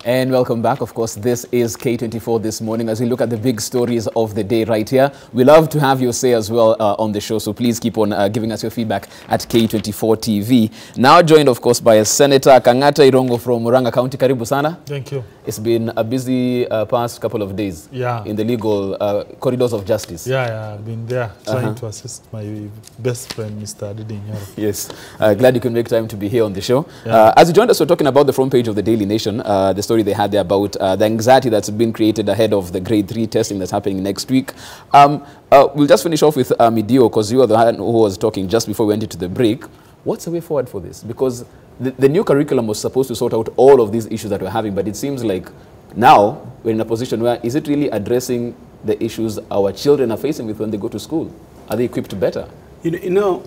And welcome back. Of course, this is K24 this morning as we look at the big stories of the day right here. We love to have your say as well on the show, so please keep on giving us your feedback at K24 TV. Now joined, of course, by Senator Kangata Irungu from Murang'a County. Karibu sana. Thank you. It's been a busy past couple of days in the legal corridors of justice. Yeah, I've been there trying to assist my best friend, Mr. Adedinyoro. Yes, glad you can make time to be here on the show. As you joined us, we're talking about the front page of the Daily Nation, the story they had there about the anxiety that's been created ahead of the grade 3 testing that's happening next week. We'll just finish off with Modiwo, because you are the one who was talking just before we went into the break. What's the way forward for this? Because the new curriculum was supposed to sort out all of these issues that we're having, but it seems like now we're in a position where is it really addressing the issues our children are facing with when they go to school? Are they equipped better? You know,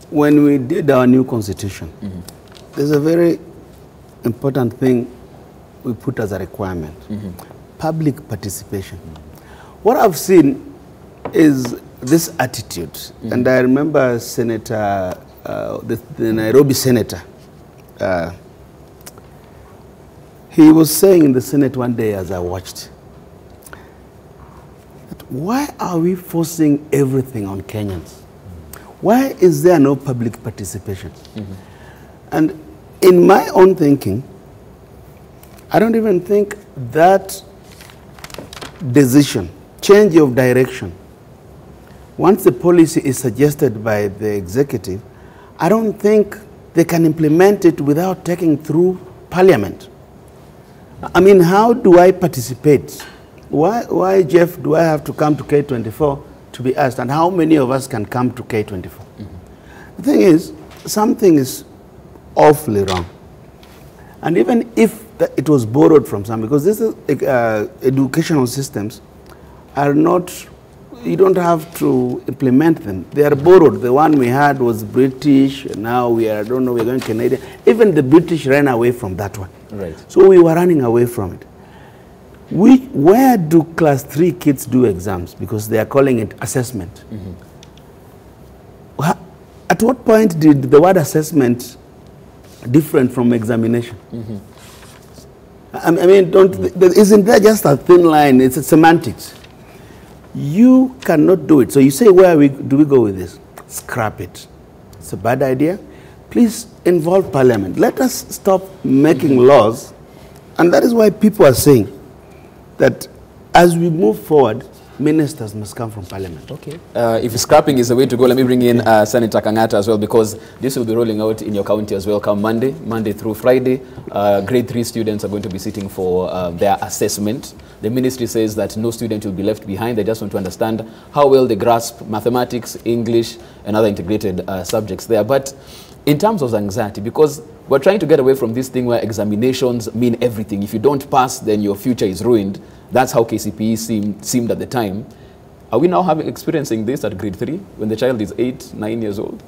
when we did our new constitution, there's a very important thing we put as a requirement, public participation. What I've seen is this attitude, and I remember Senator, the Nairobi Senator, he was saying in the Senate one day as I watched, that why are we forcing everything on Kenyans? Why is there no public participation? And in my own thinking, I don't even think that decision, change of direction, once the policy is suggested by the executive, I don't think they can implement it without taking through Parliament. I mean, how do I participate? Why, Jeff, do I have to come to K24 to be asked? And how many of us can come to K24? The thing is, something is awfully wrong. And even if it was borrowed from some, because this is educational systems are not, you don't have to implement them. They are borrowed. The one we had was British, now we are, I don't know, we're going Canadian. Even the British ran away from that one. Right. So we were running away from it. Where do class 3 kids do exams? Because they are calling it assessment. At what point did the word assessment different from examination? I mean, isn't there just a thin line? It's a semantics. You cannot do it. So you say, where do we go with this? Scrap it. It's a bad idea. Please involve Parliament. Let us stop making laws. And that is why people are saying that as we move forward, ministers must come from Parliament. Okay. If scrapping is the way to go, let me bring in Senator Kangata as well, because this will be rolling out in your county as well come Monday through Friday. Grade 3 students are going to be sitting for their assessment. The ministry says that no student will be left behind. They just want to understand how well they grasp mathematics, English, and other integrated subjects there. But in terms of anxiety, because we're trying to get away from this thing where examinations mean everything. If you don't pass, then your future is ruined. That's how KCPE seemed at the time. Are we now experiencing this at grade 3 when the child is 8, 9 years old?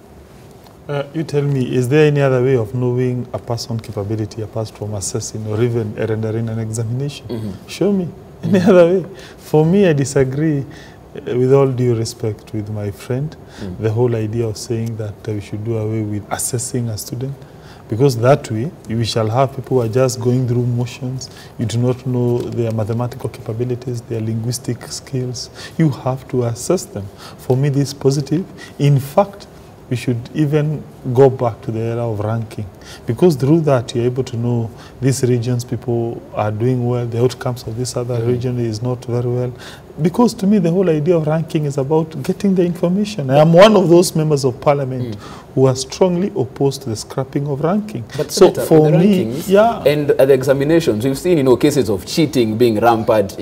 You tell me, is there any other way of knowing a person's capability apart from assessing or even rendering an examination? Show me any other way. For me, I disagree, with all due respect, with my friend, the whole idea of saying that we should do away with assessing a student. Because that way, we shall have people who are just going through motions. You do not know their mathematical capabilities, their linguistic skills. You have to assess them. For me, this is positive. In fact, we should even go back to the era of ranking. Because through that, you're able to know these regions, people are doing well, the outcomes of this other region is not very well. Because to me, the whole idea of ranking is about getting the information. I am one of those members of Parliament who are strongly opposed to the scrapping of ranking. But so Senator, for me, and the examinations, we've seen, cases of cheating being rampant,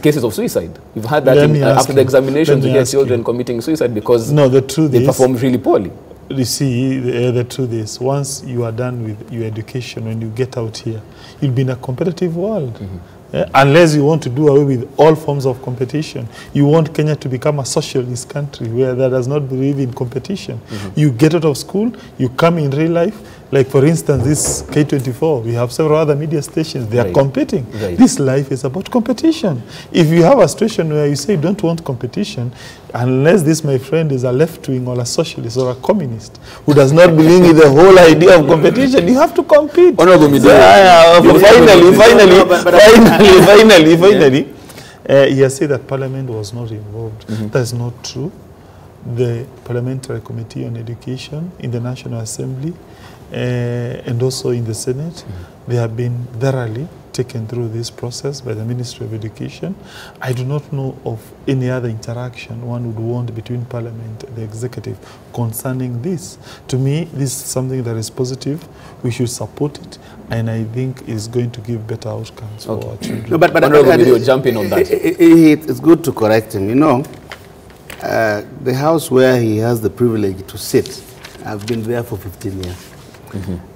cases of suicide. We've had that after the examinations, we get children committing suicide because they performed really poorly. You see, the truth is, once you are done with your education, when you get out here, you'll be in a competitive world. Unless you want to do away with all forms of competition. You want Kenya to become a socialist country where that does not believe in competition. You get out of school, you come in real life, Like, for instance, this K24, we have several other media stations. They are competing. This life is about competition. If you have a situation where you say you don't want competition, unless this, my friend, is a left-wing or a socialist or a communist who does not believe in the whole idea of competition, you have to compete. Honorable Muthuma. Finally, he has said that Parliament was not involved. That is not true. The Parliamentary Committee on Education in the National Assembly and also in the Senate, they have been thoroughly taken through this process by the Ministry of Education. I do not know of any other interaction one would want between Parliament and the Executive concerning this. To me, this is something that is positive. We should support it, and I think is going to give better outcomes for our children. No, but jump in on that. It's good to correct him. You know, the house where he has the privilege to sit, I've been there for 15 years.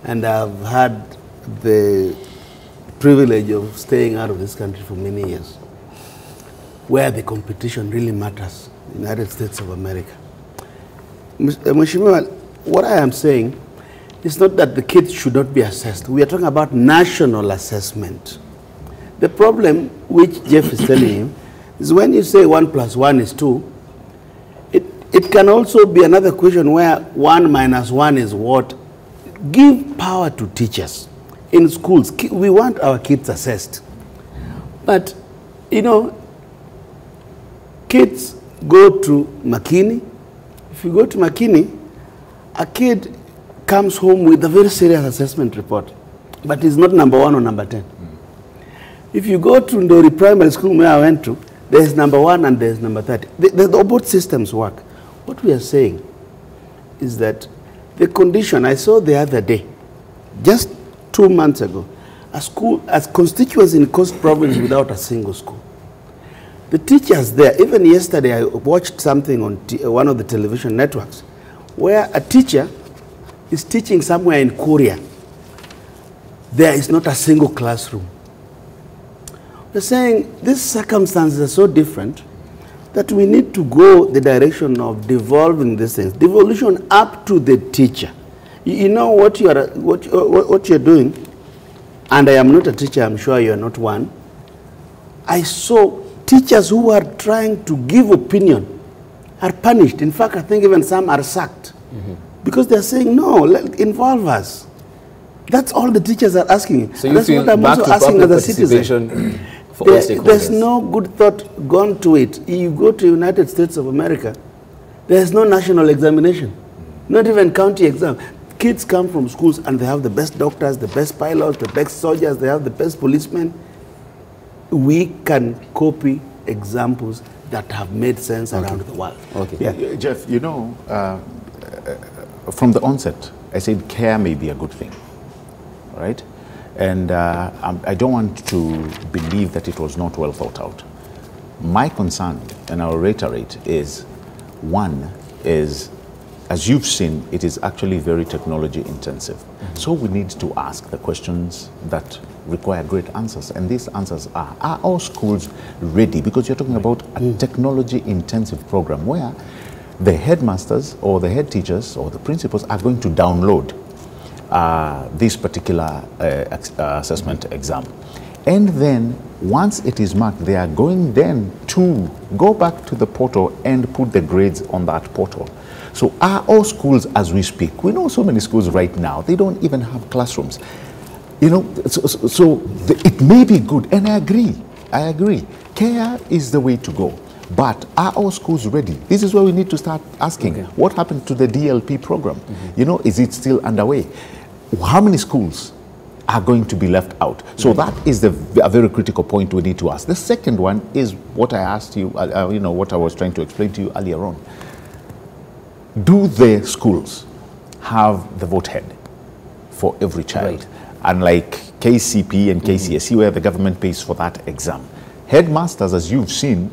And I've had the privilege of staying out of this country for many years, where the competition really matters, the United States of America. Mheshimiwa, what I am saying is not that the kids should not be assessed. We are talking about national assessment. The problem which Jeff is telling you is when you say 1 + 1 is 2, it can also be another question where 1 - 1 is what? Give power to teachers. In schools, we want our kids assessed. But, you know, kids go to Makini. If you go to Makini, a kid comes home with a very serious assessment report, but he's not number 1 or number 10. If you go to Ndori Primary School where I went to, there's number 1 and there's number 30. Both systems work. What we are saying is that the condition, I saw the other day, just 2 months ago, a school, as constituency in Coast Province without a single school. The teachers there, even yesterday I watched something on one of the television networks, where a teacher is teaching somewhere in Korea. There is not a single classroom. We're saying these circumstances are so different that we need to go the direction of devolving these things, devolution up to the teacher. You know what you're doing, and I am not a teacher, I'm sure you are not one. I saw teachers who are trying to give opinion are punished. In fact, I think even some are sacked because they're saying, no, involve us. That's all the teachers are asking. So you feel back to public participation for all stakeholders? There's no good thought gone to it. You go to United States of America, there's no national examination, not even county exam. Kids come from schools and they have the best doctors, the best pilots, the best soldiers, they have the best policemen. We can copy examples that have made sense around the world. Yeah. Jeff, you know, from the onset, I said care may be a good thing, right? And I don't want to believe that it was not well thought out. My concern, and I'll reiterate, is one is, as you've seen, it is actually very technology intensive. So we need to ask the questions that require great answers. And these answers are our schools ready? Because you're talking about a technology intensive program where the headmasters or the head teachers or the principals are going to download this particular assessment exam. And then once it is marked, they are going then to go back to the portal and put the grades on that portal. So are all schools, as we speak, we know so many schools right now, they don't even have classrooms. You know, it may be good, and I agree. Care is the way to go. But are our schools ready? This is where we need to start asking, what happened to the DLP program? You know, is it still underway? How many schools are going to be left out? So that is a very critical point we need to ask. The second one is what I asked you, you know, what I was trying to explain to you earlier on. Do the schools have the vote head for every child? Unlike KCP and KCSE, where the government pays for that exam. Headmasters, as you've seen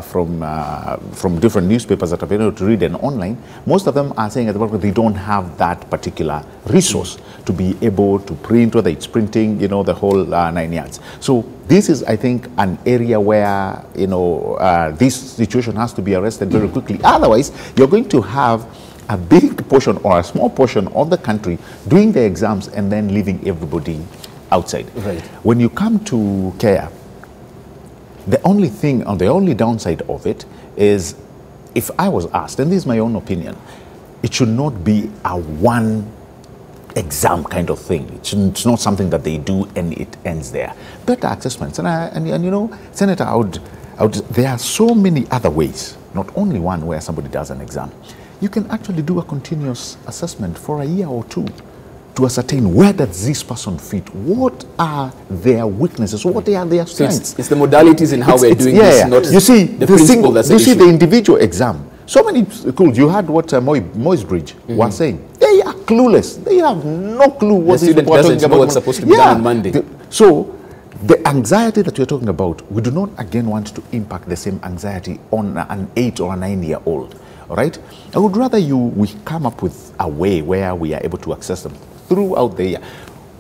from different newspapers that I've been able to read and online, most of them are saying at the moment they don't have that particular resource to be able to print, whether it's printing, you know, the whole 9 yards. So this is, I think, an area where, you know, this situation has to be arrested very quickly. Otherwise, you're going to have a big portion or a small portion of the country doing the exams and then leaving everybody outside. Right. When you come to care, the only thing, or the only downside of it is, if I was asked, and this is my own opinion, it should not be a one exam kind of thing. It's not something that they do and it ends there. Better assessments. And you know, Senator, there are so many other ways, not only one where somebody does an exam. You can actually do a continuous assessment for a year or two to ascertain where does this person fit, what are their weaknesses, what are their strengths. So it's the modalities in how we're doing this, not you see, the principle that's you see the individual exam. So many schools, you heard what Moisbridge was saying. They are clueless. They have no clue what the student doesn't know what's supposed to be done on Monday. So the anxiety that we're talking about, we do not again want to impact the same anxiety on an 8 or a 9-year-old. All right? I would rather we come up with a way where we are able to access them throughout the year.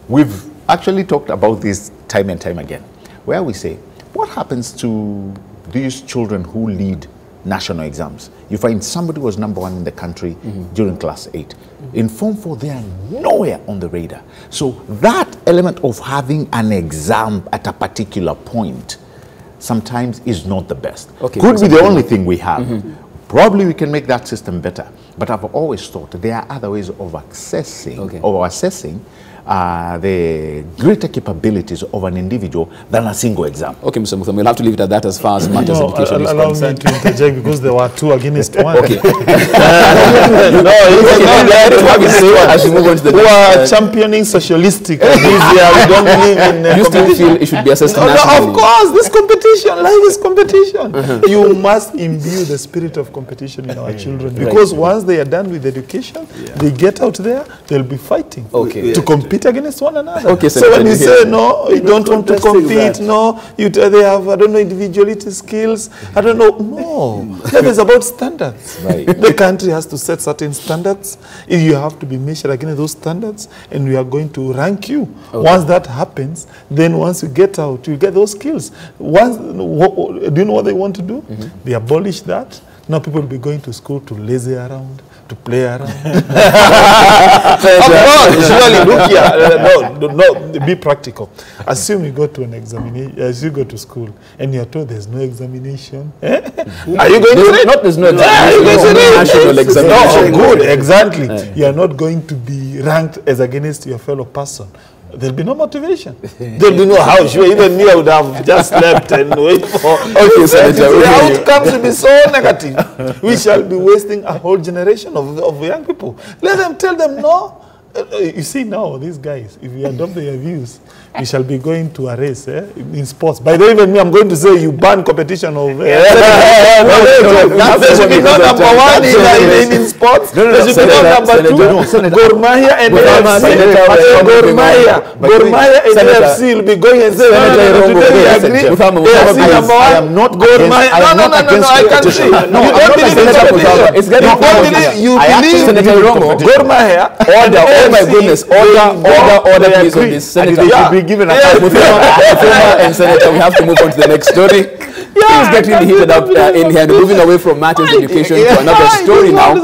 We've actually talked about this time and time again, where we say, what happens to these children who lead national exams? You find somebody was #1 in the country during class 8. In Form 4, they are nowhere on the radar. So that element of having an exam at a particular point sometimes is not the best. Okay, could be the only thing we have. Probably we can make that system better. But I've always thought there are other ways of accessing or assessing the greater capabilities of an individual than a single exam. Okay, Mr. Muthuma, we'll have to leave it at that as far as matters education is allow concerned. me to interject because there were 2 against 1. Okay. As we move on to the next, championing socialistic. We don't believe in you still feel it should be assessed nationally? Of course, this competition, life is competition. You must imbue the spirit of competition in our children, because once they are done with education, they get out there, they'll be fighting to compete against one another. Okay, so when you say, no, you don't want to compete, no, they have, I don't know, individuality skills, I don't know, no. Life is about standards. Right. The country has to set certain standards. You have to be measured against those standards, and we are going to rank you. Once that happens, then once you get out, you get those skills. Once, do you know what they want to do? They abolish that. Now people will be going to school to lazy around, to play around. Of course, surely, look here. No, be practical. Assume you go to an examination, as you go to school, and you're told there's no examination. Are you going to not there's no examination, national examination. No, good, exactly. You are not going to be ranked as against your fellow person. There'll be no motivation. There'll be no house. Even me, I would have just slept and wait for. Okay, Senator, the outcomes will be so negative. We shall be wasting a whole generation of young people. Let them tell them no. You see now, these guys, if you adopt their views, we shall be going to a race in sports. By the way, even me, I'm going to say you ban competition of. There should be no #1 in sports. There should be no #2. Gor Mahia and AFC. Gor Mahia and AFC will be going and say, I am not Gor Mahia. No, I can see. You don't believe in competition. You believe Gor Mahia. Oh my goodness, order please on this. Senator, you should be given a Muthuma and Senator, we have to move on to the next story. Things get really heated up in here. Moving away from matters education to another story now.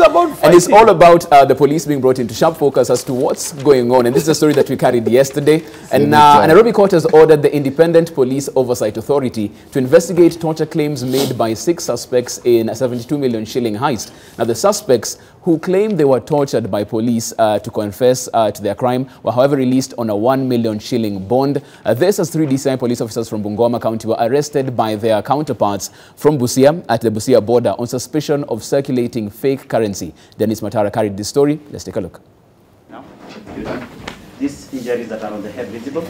And it's all about the police being brought into sharp focus as to what's going on. And this is a story that we carried yesterday. And Nairobi Court has ordered the Independent Police Oversight Authority to investigate torture claims made by 6 suspects in a 72 million shilling heist. Now, the suspects who claimed they were tortured by police to confess to their crime were, however, released on a 1 million shilling bond. This as 3 DCI police officers from Bungoma County were arrested by their counterparts from Busia at the Busia border on suspicion of circulating fake currency. Dennis Matara carried this story. Let's take a look. Now, these injuries that are on the head visible.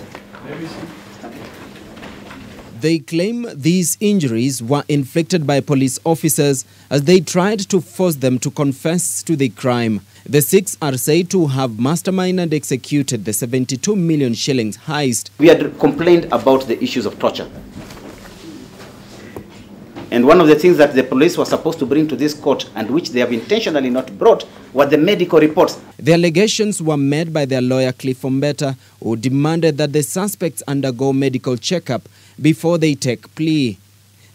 They claim these injuries were inflicted by police officers as they tried to force them to confess to the crime. The 6 are said to have masterminded and executed the 72 million shillings heist. We had complained about the issues of torture. And one of the things that the police were supposed to bring to this court, and which they have intentionally not brought, were the medical reports. The allegations were made by their lawyer Cliff Ombeta, who demanded that the suspects undergo medical checkup before they take plea.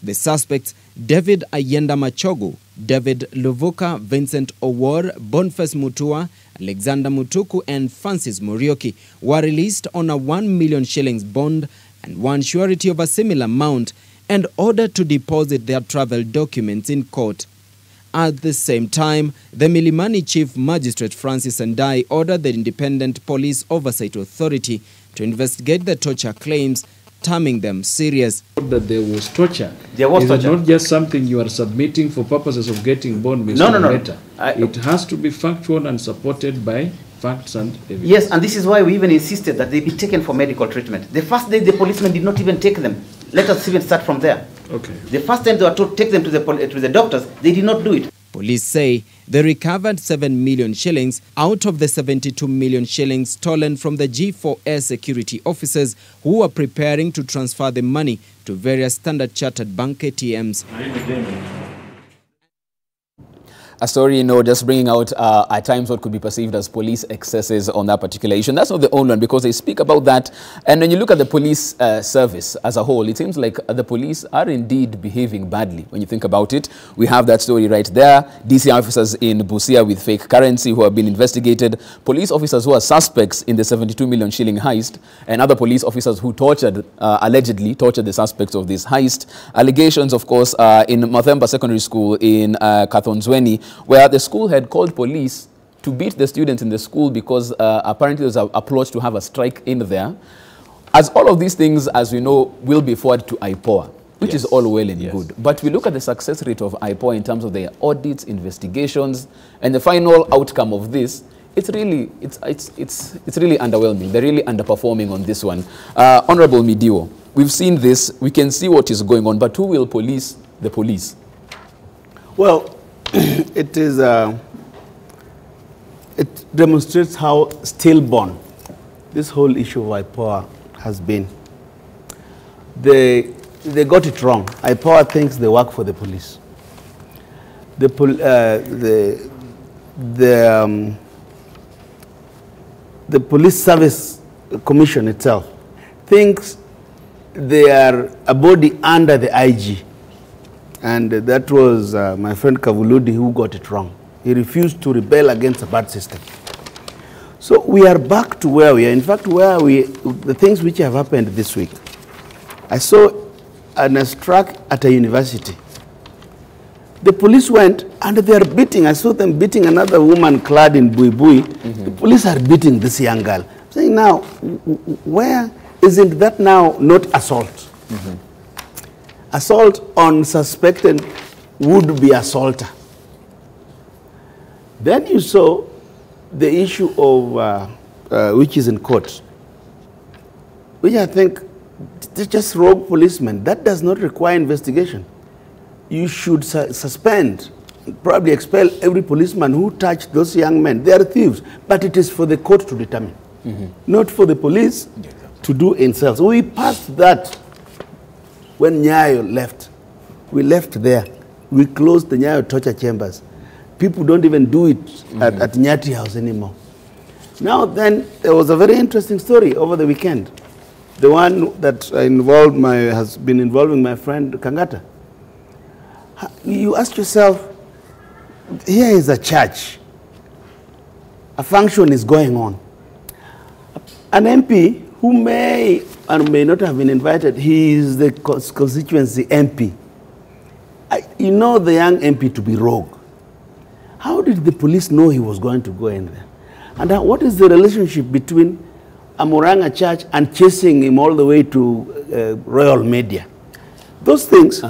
The suspects David Ayenda Machogu, David Luvuka, Vincent Owor, Boniface Mutua, Alexander Mutuku, and Francis Murioki were released on a 1 million shillings bond and one surety of a similar amount and ordered to deposit their travel documents in court. At the same time, the Milimani Chief Magistrate Francis Ndai ordered the Independent Police Oversight Authority to investigate the torture claims, terming them serious. That there was torture. There was torture. Not just something you are submitting for purposes of getting bond. No. It has to be factual and supported by facts and evidence. Yes, and this is why we even insisted that they be taken for medical treatment. The first day, the policemen did not even take them. Let us even start from there. Okay. The first time they were told to take them to the doctors, they did not do it. Police say they recovered 7 million shillings out of the 72 million shillings stolen from the G4S security officers who were preparing to transfer the money to various Standard Chartered Bank ATMs. A story, just bringing out at times what could be perceived as police excesses on that particular issue. And that's not the only one, because they speak about that. And when you look at the police service as a whole, it seems like the police are indeed behaving badly when you think about it. We have that story right there. DC officers in Busia with fake currency who have been investigated. Police officers who are suspects in the 72 million shilling heist. And other police officers who allegedly tortured the suspects of this heist. Allegations, of course, in Mathemba Secondary School in Kathonzweni, where the school had called police to beat the students in the school because apparently there was a plot to have a strike in there. As all of these things, as we know, will be forwarded to IPOA, which is all well and good. But we look at the success rate of IPOA in terms of their audits, investigations, and the final outcome of this. It's really underwhelming. They're really underperforming on this one. Honorable Modiwo, we've seen this. We can see what is going on, but who will police the police? Well, it demonstrates how stillborn this whole issue of IPOA has been. They got it wrong. IPOA thinks they work for the police. The Police Service Commission itself thinks they are a body under the IG. And that was my friend Kavuludi who got it wrong. He refused to rebel against a bad system. So we are back to where we are. In fact, the things which have happened this week. I saw a struck at a university. The police went and they are beating. I saw them beating another woman clad in buibui. The police are beating this young girl. I'm saying now, where isn't that now not assault? Assault on suspected would-be assaulter. Then you saw the issue of, which is in court, which I think just rogue policemen. That does not require investigation. You should suspend, probably expel every policeman who touched those young men. They are thieves, but it is for the court to determine, not for the police to do themselves. We passed that. When Nyayo left, we left there. We closed the Nyayo torture chambers. People don't even do it at Nyati House anymore. Now then, there was a very interesting story over the weekend. The one that has been involving my friend Kangata. You ask yourself, here is a church. A function is going on. An MP who may or may not have been invited, he is the constituency MP. You know the young MP to be rogue. How did the police know he was going to go in there? And what is the relationship between a Murang'a church and chasing him all the way to royal media? Those things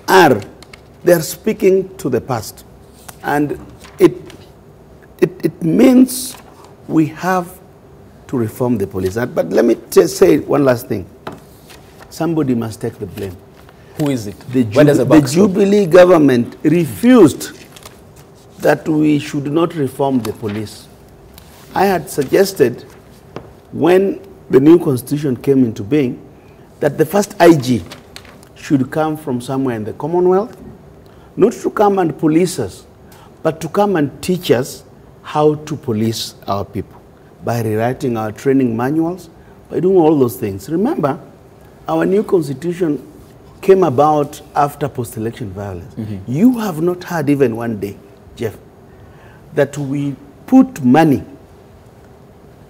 they're speaking to the past. And it means we have to reform the police. But let me just say one last thing. Somebody must take the blame. Who is it? The Jubilee government refused that we should not reform the police. I had suggested when the new constitution came into being that the first IG should come from somewhere in the Commonwealth, not to come and police us, but to come and teach us how to police our people by rewriting our training manuals, by doing all those things. Remember, our new constitution came about after post-election violence. You have not heard even one day, Jeff, that we put money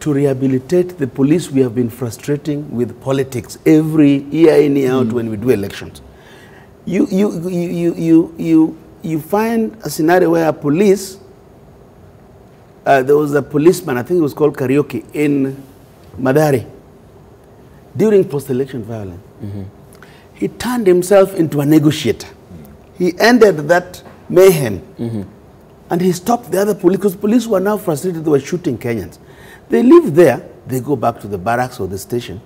to rehabilitate the police we have been frustrating with politics every year in, year out when we do elections. You find a scenario where a police, there was a policeman, I think it was called Karaoke, in Madari, during post-election violence. He turned himself into a negotiator. He ended that mayhem. And he stopped the other police, because police were now frustrated, they were shooting Kenyans. They live there, they go back to the barracks or the station.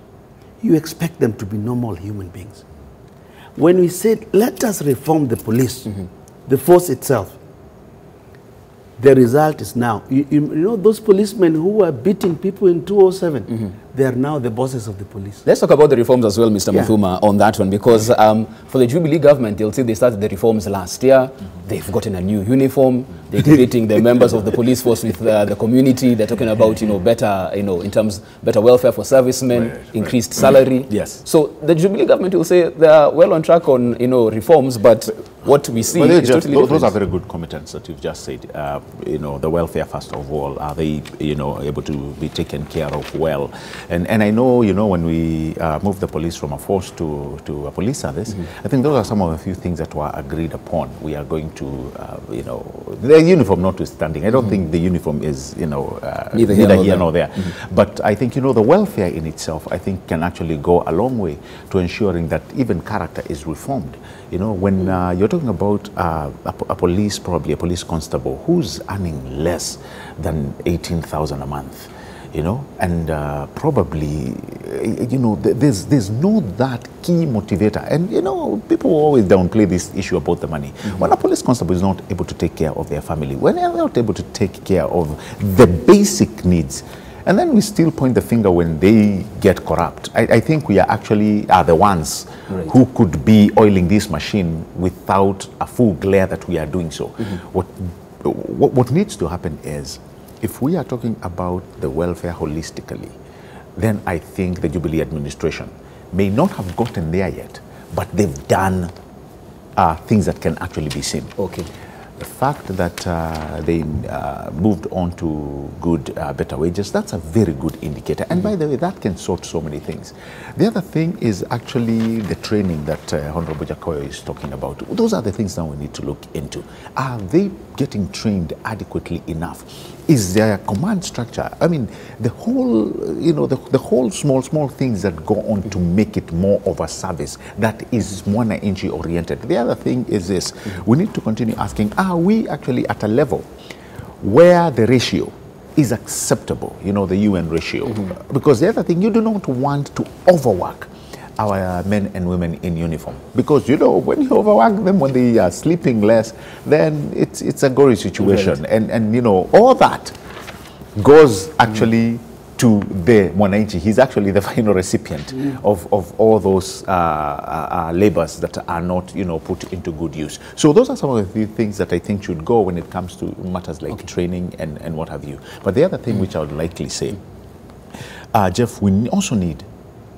You expect them to be normal human beings. When we said, let us reform the police, the force itself, the result is now, you know those policemen who were beating people in 2007, they are now the bosses of the police. Let's talk about the reforms as well, Mr. Muthuma, on that one, because for the Jubilee government, they'll say they started the reforms last year. They've gotten a new uniform. They're integrating the members of the police force with the community. They're talking about, better, in terms, better welfare for servicemen, increased salary. Yes. So the Jubilee government will say they are well on track on, reforms, but what we see is totally different. Those are very good commitments that you've just said. The welfare, first of all, are they, able to be taken care of well? And I know, when we moved the police from a force to a police service, I think those are some of the few things that were agreed upon. We are going to, the uniform notwithstanding. I don't think the uniform is, neither here nor there. But I think, the welfare in itself, I think, can actually go a long way to ensuring that even character is reformed. When you're talking about a police, probably a police constable who's earning less than 18,000 a month, and probably, there's no that key motivator. And, people always downplay this issue about the money. When a police constable is not able to take care of their family, when they're not able to take care of the basic needs, and then we still point the finger when they get corrupt. I think we are actually the ones who could be oiling this machine without a full glare that we are doing so. What needs to happen is, if we are talking about the welfare holistically, then I think the Jubilee administration may not have gotten there yet, but they've done things that can actually be seen. Okay. The fact that they moved on to good, better wages, that's a very good indicator. And by the way, that can sort so many things. The other thing is actually the training that Honorable Jakoyo is talking about. Those are the things that we need to look into. Are they getting trained adequately enough? Is there a command structure? I mean, the whole, the whole small things that go on to make it more of a service that is mwananchi oriented. The other thing is this: we need to continue asking, are we actually at a level where the ratio is acceptable, the UN ratio? Because the other thing, you do not want to overwork our men and women in uniform, because when you overwork them, when they are sleeping less, then it's a gory situation. And all that goes actually to the mwananchi. He's actually the final recipient of all those labors that are not put into good use. So those are some of the things that I think should go when it comes to matters like training and what have you. But the other thing which I would likely say, Jeff, we also need,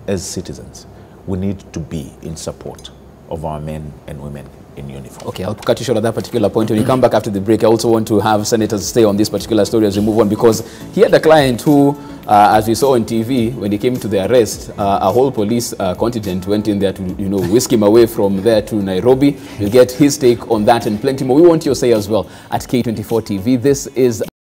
as citizens, we need to be in support of our men and women in uniform. Okay, I'll cut you short at that particular point. When you come back after the break, I also want to have senators stay on this particular story as we move on, because he had a client who, as we saw on TV, when he came to the arrest, a whole police contingent went in there to, whisk him away from there to Nairobi. You'll get his take on that and plenty more. We want your say as well at K24 TV. This is